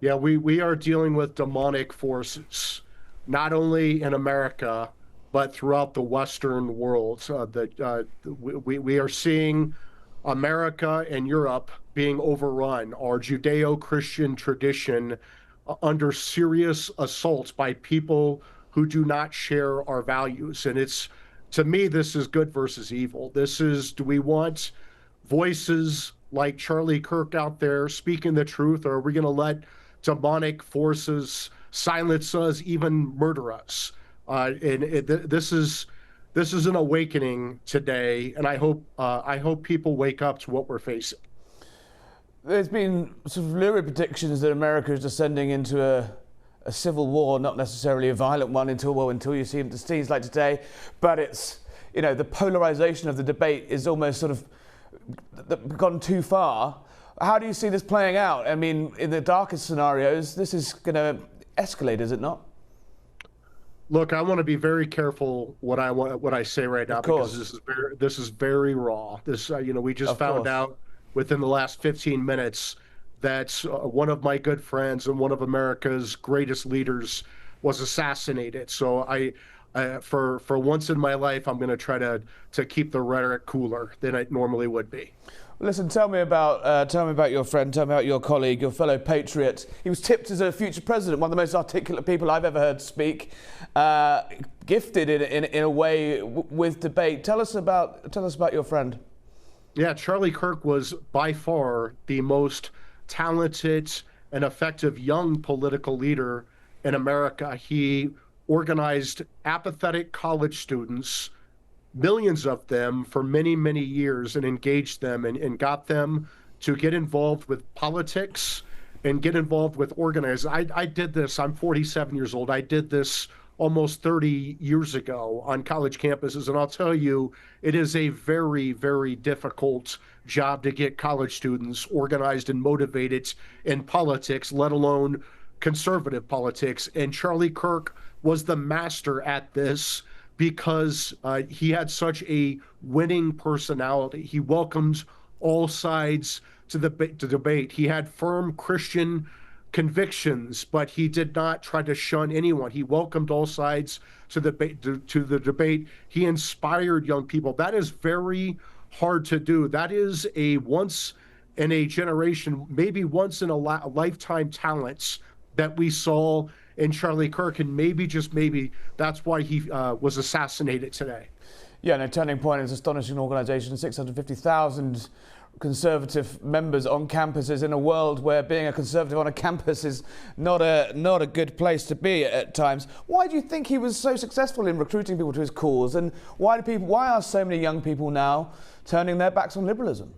Yeah, we are dealing with demonic forces, not only in America, but throughout the Western world. We are seeing America and Europe being overrun, our Judeo-Christian tradition under serious assaults by people who do not share our values. And to me, this is good versus evil. Do we want voices like Charlie Kirk out there speaking the truth, or are we going to let demonic forces silence us, even murder us? This is an awakening today, and I hope people wake up to what we're facing. There's been sort of lurid predictions that America is descending into a civil war, not necessarily a violent one until you see the scenes like today, but it's, the polarization of the debate is almost sort of gone too far. How do you see this playing out? I mean, in the darkest scenarios, this is going to escalate, is it not? Look, I want to be very careful what I say right now, because this is very raw. We just found out within the last 15 minutes that one of my good friends and one of America's greatest leaders was assassinated. So for once in my life, I'm going to try to keep the rhetoric cooler than it normally would be. Listen, tell me about your friend, tell me about your colleague, your fellow patriot. He was tipped as a future president, one of the most articulate people I've ever heard speak, gifted in a way with debate. Tell us about your friend. Yeah, Charlie Kirk was by far the most talented and effective young political leader in America. He organized apathetic college students, millions of them, for many, many years, and engaged them and got them to get involved with politics and get involved with organizing. I did this. I'm 47 years old. I did this almost 30 years ago on college campuses. And I'll tell you, it is a very, very difficult job to get college students organized and motivated in politics, let alone conservative politics. And Charlie Kirk was the master at this, because he had such a winning personality. He welcomed all sides to debate. He had firm Christian convictions, but he did not try to shun anyone. He welcomed all sides to the debate. He inspired young people. That is very hard to do. That is a once in a generation, maybe once in a lifetime talents that we saw in Charlie Kirk, and maybe, just maybe, that's why he was assassinated today. Yeah, no, Turning Point is an astonishing organisation, 650,000 conservative members on campuses in a world where being a conservative on a campus is not a good place to be at times. Why do you think he was so successful in recruiting people to his cause, and why are so many young people now turning their backs on liberalism?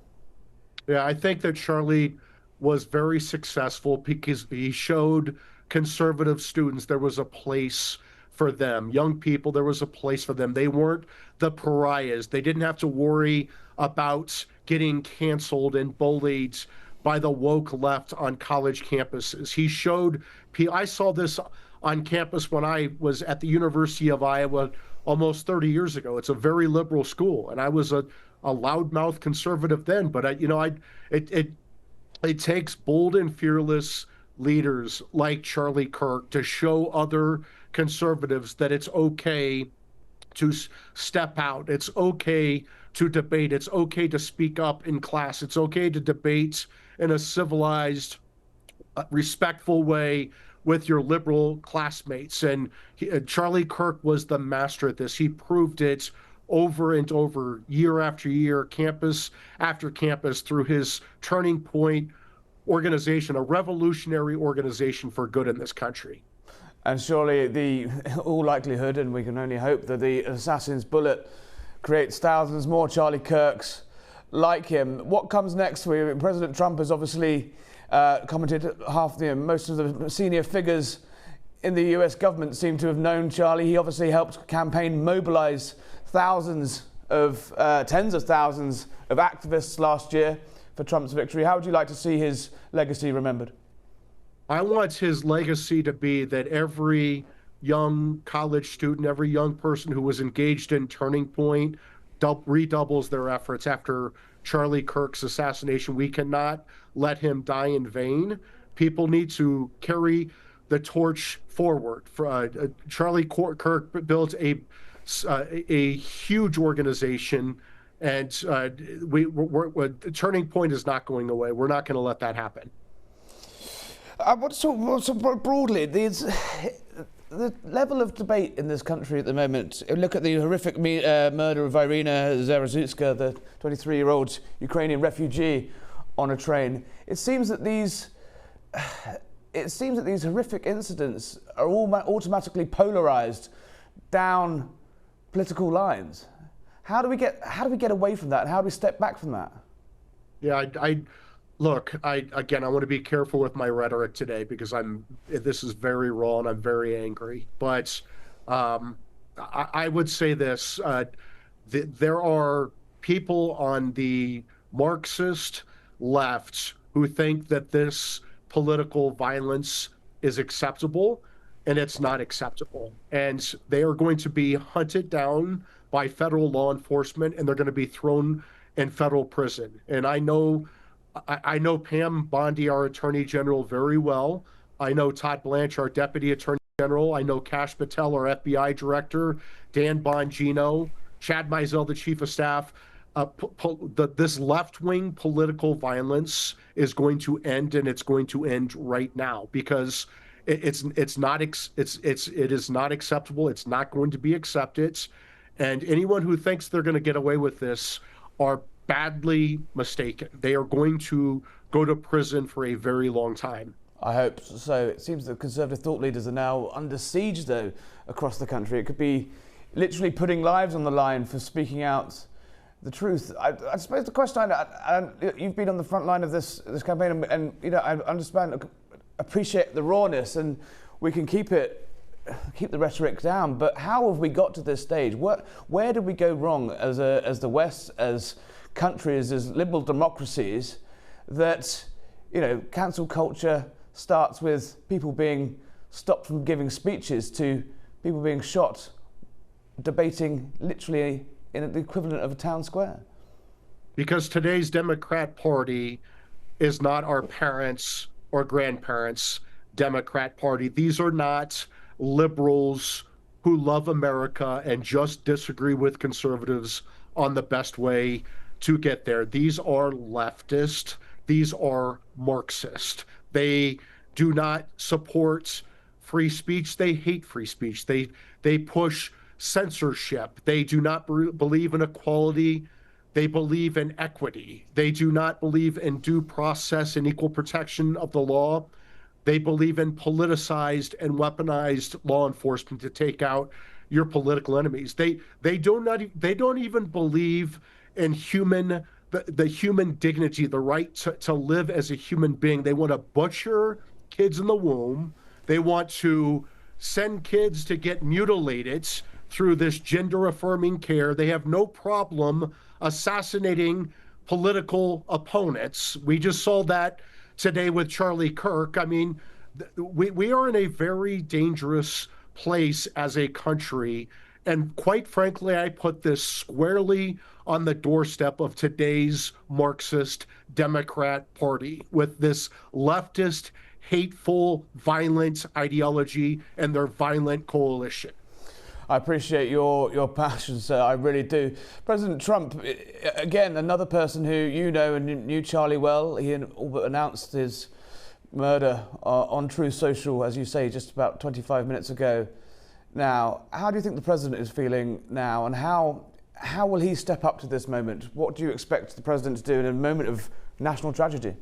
Yeah, I think that Charlie was very successful because he showed conservative students there was a place for them. Young people, there was a place for them. They weren't the pariahs. They didn't have to worry about getting canceled and bullied by the woke left on college campuses. I saw this on campus when I was at the University of Iowa almost 30 years ago. It's a very liberal school, and I was a loudmouth conservative then, but it takes bold and fearless leaders like Charlie Kirk to show other conservatives that it's okay to step out. It's okay to debate. It's okay to speak up in class. It's okay to debate in a civilized, respectful way with your liberal classmates. And Charlie Kirk was the master at this. He proved it over and over, year after year, campus after campus, through his Turning Point organization, a revolutionary organization for good in this country. And surely all likelihood, and we can only hope, that the assassin's bullet creates thousands more Charlie Kirks like him. What comes next for you? President Trump has obviously commented. Most of the senior figures in the US government seem to have known Charlie. He obviously helped campaign mobilize tens of thousands of activists last year for Trump's victory. How would you like to see his legacy remembered? I want his legacy to be that every young college student, every young person who was engaged in Turning Point redoubles their efforts after Charlie Kirk's assassination. We cannot let him die in vain. People need to carry the torch forward. Charlie Kirk built a huge organization, and the Turning Point is not going away. We're not going to let that happen. So broadly, the level of debate in this country at the moment, look at the horrific murder of Irina Zerozutska, the 23-year-old Ukrainian refugee on a train. It seems that these horrific incidents are all automatically polarized down political lines. How do we get away from that, and how do we step back from that? Yeah, Look, again, I want to be careful with my rhetoric today because this is very raw and I'm very angry. But I would say this: there are people on the Marxist left who think that this political violence is acceptable, and it's not acceptable. And they are going to be hunted down by federal law enforcement, and they're going to be thrown in federal prison. And I know Pam Bondi, our Attorney General, very well. I know Todd Blanche, our Deputy Attorney General. I know Kash Patel, our FBI Director, Dan Bongino, Chad Mizell, the Chief of Staff. This left-wing political violence is going to end, and it's going to end right now because it is not acceptable. It's not going to be accepted, and anyone who thinks they're going to get away with this are badly mistaken. They are going to go to prison for a very long time. I hope so. It seems that conservative thought leaders are now under siege, though, across the country. It could be literally putting lives on the line for speaking out the truth. I suppose the question, you've been on the front line of this campaign, and I appreciate the rawness, and we can keep the rhetoric down. But how have we got to this stage? Where did we go wrong as the West, as countries, as liberal democracies, that cancel culture starts with people being stopped from giving speeches to people being shot debating literally in the equivalent of a town square? Because today's Democrat Party is not our parents' or grandparents' Democrat Party. These are not liberals who love America and just disagree with conservatives on the best way to get there. These are leftist. These are Marxist. They do not support free speech. They hate free speech. They push censorship. They do not believe in equality. They believe in equity. They do not believe in due process and equal protection of the law. They believe in politicized and weaponized law enforcement to take out your political enemies. They don't even believe in the human dignity, the right to live as a human being. They want to butcher kids in the womb. They want to send kids to get mutilated through this gender-affirming care. They have no problem assassinating political opponents. We just saw that today with Charlie Kirk. I mean, we are in a very dangerous place as a country. And quite frankly, I put this squarely on the doorstep of today's Marxist Democrat Party with this leftist, hateful, violent ideology and their violent coalition. I appreciate your passion, sir. I really do. President Trump, again, another person who and knew Charlie well. He all but announced his murder on Truth Social, as you say, just about 25 minutes ago. Now, how do you think the president is feeling now, and how will he step up to this moment? What do you expect the president to do in a moment of national tragedy?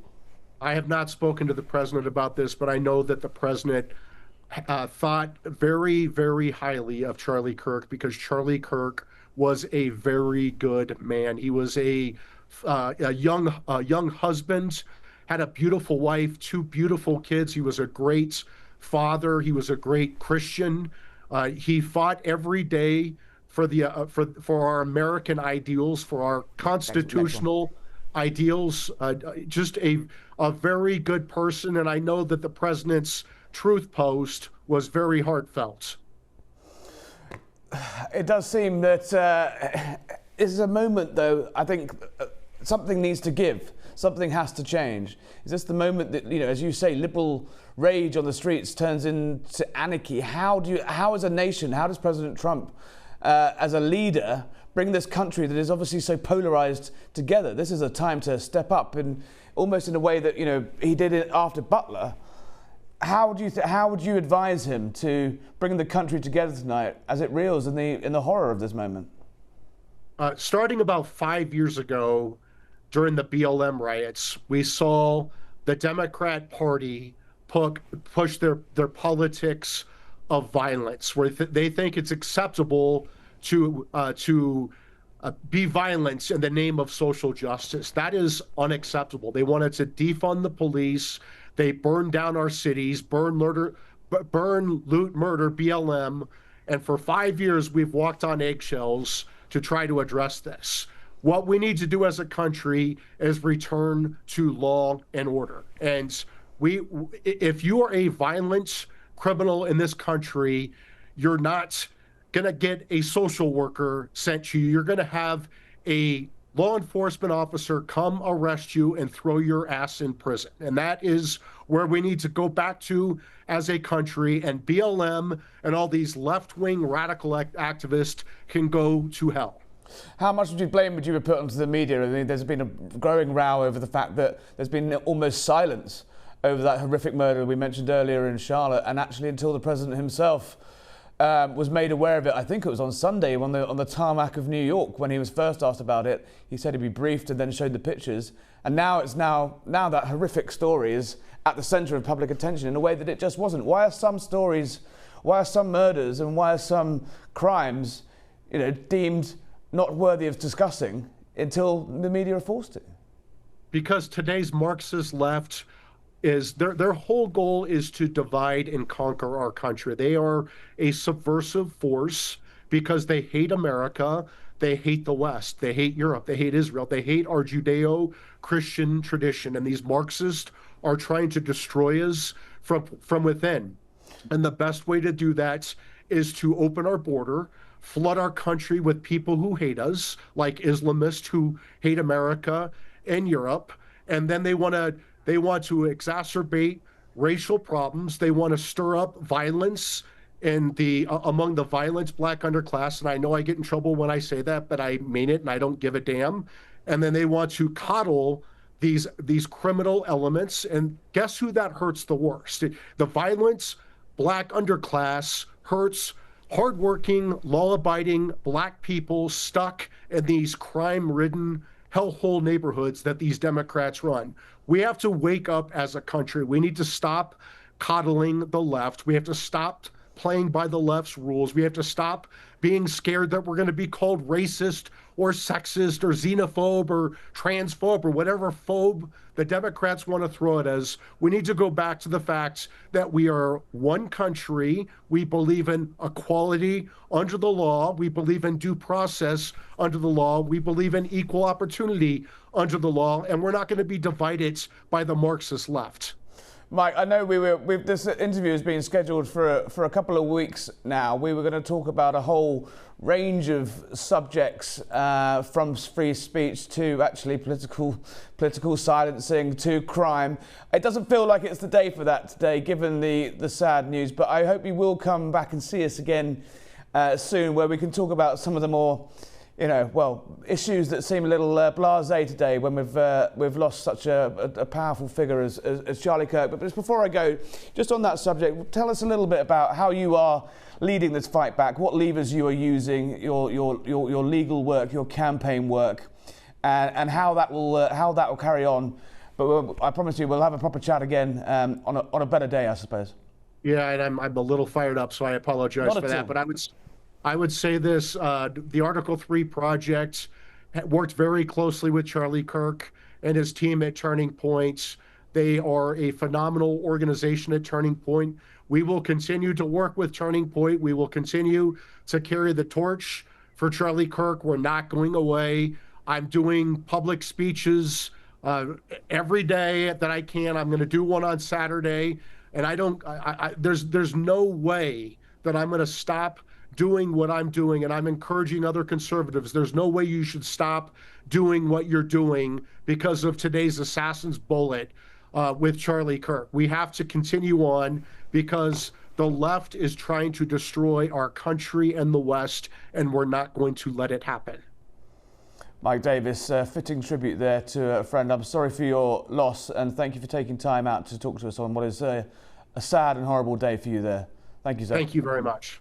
I have not spoken to the president about this, but I know that the president thought very, very highly of Charlie Kirk because Charlie Kirk was a very good man. He was a young husband, had a beautiful wife, 2 beautiful kids. He was a great father. He was a great Christian. He fought every day for our American ideals, for our constitutional ideals. Just a very good person, and I know that the president's Truth post was very heartfelt. It does seem that this is a moment, though, I think something needs to give. something has to change. Is this the moment that, as you say, liberal rage on the streets turns into anarchy? How as a nation, how does President Trump, as a leader, bring this country that is obviously so polarized together? This is a time to step up, and almost in a way that he did it after Butler. How would you advise him to bring the country together tonight as it reels in the horror of this moment? Starting about 5 years ago, during the BLM riots, we saw the Democrat Party push their politics of violence, where they think it's acceptable to be violent in the name of social justice. That is unacceptable. They wanted to defund the police. They burned down our cities, burn, loot, murder, BLM. And for 5 years, we've walked on eggshells to try to address this. What we need to do as a country is return to law and order. And if you are a violent criminal in this country, you're not going to get a social worker sent to you. You're going to have a law enforcement officer come arrest you and throw your ass in prison. And that is where we need to go back to as a country. And BLM and all these left-wing radical activists can go to hell. How much blame would you put onto the media? I mean, there's been a growing row over the fact that there's been almost silence over that horrific murder we mentioned earlier in Charlotte, and actually until the president himself was made aware of it. I think it was on Sunday on the tarmac of New York when he was first asked about it. He said he'd be briefed and then showed the pictures. And now that horrific story is at the centre of public attention in a way that it just wasn't. Why are some stories, why are some murders, and why are some crimes, deemed not worthy of discussing until the media are forced to? Because today's Marxist left is their whole goal is to divide and conquer our country. They are a subversive force because they hate America, they hate the West, they hate Europe, they hate Israel, they hate our Judeo-Christian tradition, and these Marxists are trying to destroy us from within. And the best way to do that is to open our border, flood our country with people who hate us, like Islamists who hate America and Europe, and then they want to exacerbate racial problems. They want to stir up violence in among the violent black underclass. And I know I get in trouble when I say that, but I mean it and I don't give a damn. And then they want to coddle these criminal elements. And guess who that hurts the worst? The violent black underclass hurts hardworking, law-abiding black people stuck in these crime-ridden hellhole neighborhoods that these Democrats run. We have to wake up as a country. We need to stop coddling the left. We have to stop playing by the left's rules. We have to stop being scared that we're going to be called racist or sexist or xenophobe or transphobe or whatever phobe the Democrats want to throw at us. We need to go back to the facts that we are one country. We believe in equality under the law. We believe in due process under the law. We believe in equal opportunity under the law. And we're not going to be divided by the Marxist left. Mike, I know this interview has been scheduled for a couple of weeks now. We were going to talk about a whole range of subjects, from free speech to actually political silencing to crime. It doesn't feel like it's the day for that today, given the sad news. But I hope you will come back and see us again soon, where we can talk about some of the more issues that seem a little blasé today when we've lost such a powerful figure as Charlie Kirk. But just before I go, just on that subject, tell us a little bit about how you are leading this fight back, what levers you are using, your legal work, your campaign work, and how that will carry on. But I promise you, we'll have a proper chat again on a better day, I suppose. Yeah, and I'm a little fired up, so I apologize for that. But I would say this, the Article 3 project worked very closely with Charlie Kirk and his team at Turning Point. They are a phenomenal organization at Turning Point. We will continue to work with Turning Point. We will continue to carry the torch for Charlie Kirk. We're not going away. I'm doing public speeches every day that I can. I'm going to do one on Saturday. And there's no way that I'm going to stop doing what I'm doing, and I'm encouraging other conservatives. There's no way you should stop doing what you're doing because of today's assassin's bullet with Charlie Kirk. We have to continue on because the left is trying to destroy our country and the West, and we're not going to let it happen. Mike Davis, fitting tribute there to a friend. I'm sorry for your loss, and thank you for taking time out to talk to us on what is a sad and horrible day for you there. Thank you, sir. Thank you very much.